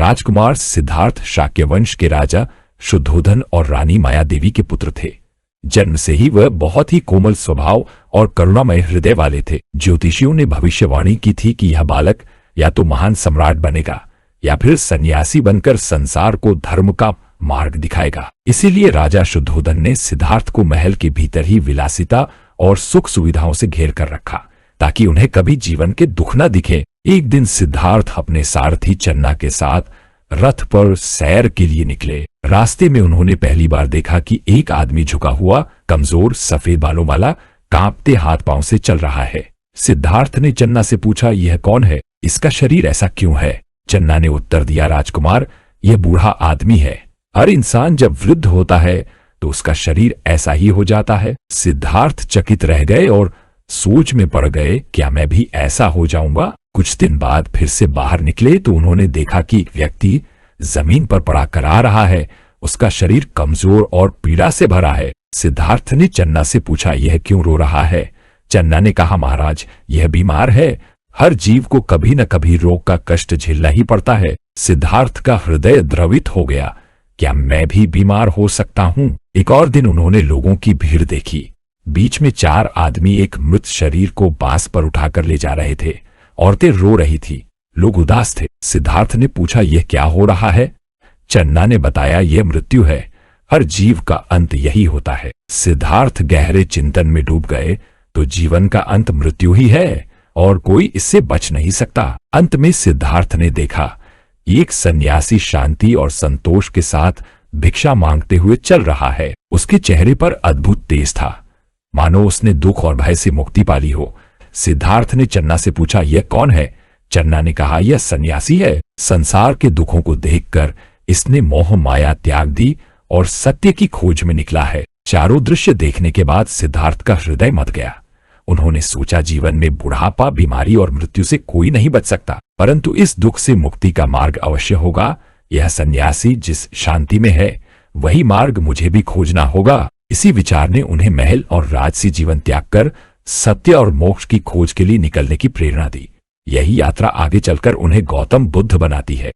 राजकुमार सिद्धार्थ शाक्यवंश के राजा शुद्धोधन और रानी माया देवी के पुत्र थे। जन्म से ही वह बहुत ही कोमल स्वभाव और करुणामय हृदय वाले थे। ज्योतिषियों ने भविष्यवाणी की थी कि यह बालक या तो महान सम्राट बनेगा या फिर सन्यासी बनकर संसार को धर्म का मार्ग दिखाएगा। इसीलिए राजा शुद्धोधन ने सिद्धार्थ को महल के भीतर ही विलासिता और सुख सुविधाओं से घेर कर रखा, ताकि उन्हें कभी जीवन के दुख न दिखे। एक दिन सिद्धार्थ अपने सारथी चन्ना के साथ रथ पर सैर के लिए निकले। रास्ते में उन्होंने पहली बार देखा कि एक आदमी झुका हुआ, कमजोर, सफेद बालों वाला, कांपते हाथ पांव से चल रहा है। सिद्धार्थ ने चन्ना से पूछा, यह कौन है? इसका शरीर ऐसा क्यों है? चन्ना ने उत्तर दिया, राजकुमार, यह बूढ़ा आदमी है। हर इंसान जब वृद्ध होता है तो उसका शरीर ऐसा ही हो जाता है। सिद्धार्थ चकित रह गए और सोच में पड़ गए, क्या मैं भी ऐसा हो जाऊंगा? कुछ दिन बाद फिर से बाहर निकले तो उन्होंने देखा कि एक व्यक्ति जमीन पर पड़ा करा रहा है। उसका शरीर कमजोर और पीड़ा से भरा है। सिद्धार्थ ने चन्ना से पूछा, यह क्यों रो रहा है? चन्ना ने कहा, महाराज, यह बीमार है। हर जीव को कभी न कभी रोग का कष्ट झेलना ही पड़ता है। सिद्धार्थ का हृदय द्रवित हो गया, क्या मैं भी बीमार हो सकता हूं? एक और दिन उन्होंने लोगों की भीड़ देखी। बीच में 4 आदमी एक मृत शरीर को बांस पर उठाकर ले जा रहे थे। औरतें रो रही थी, लोग उदास थे। सिद्धार्थ ने पूछा, यह क्या हो रहा है? चन्ना ने बताया, यह मृत्यु है। हर जीव का अंत यही होता है। सिद्धार्थ गहरे चिंतन में डूब गए, तो जीवन का अंत मृत्यु ही है और कोई इससे बच नहीं सकता। अंत में सिद्धार्थ ने देखा, एक सन्यासी शांति और संतोष के साथ भिक्षा मांगते हुए चल रहा है। उसके चेहरे पर अद्भुत तेज था, मानो उसने दुख और भय से मुक्ति पाली हो। सिद्धार्थ ने चन्ना से पूछा, यह कौन है? चन्ना ने कहा, यह सन्यासी है। संसार के दुखों को देखकर इसने मोह माया त्याग दी और सत्य की खोज में निकला है। चारों दृश्य देखने के बाद सिद्धार्थ का हृदय मथ गया। उन्होंने सोचा, जीवन में बुढ़ापा, बीमारी और मृत्यु से कोई नहीं बच सकता, परंतु इस दुख से मुक्ति का मार्ग अवश्य होगा। यह सन्यासी जिस शांति में है, वही मार्ग मुझे भी खोजना होगा। इसी विचार ने उन्हें महल और राजसी जीवन त्याग कर सत्य और मोक्ष की खोज के लिए निकलने की प्रेरणा दी। यही यात्रा आगे चलकर उन्हें गौतम बुद्ध बनाती है।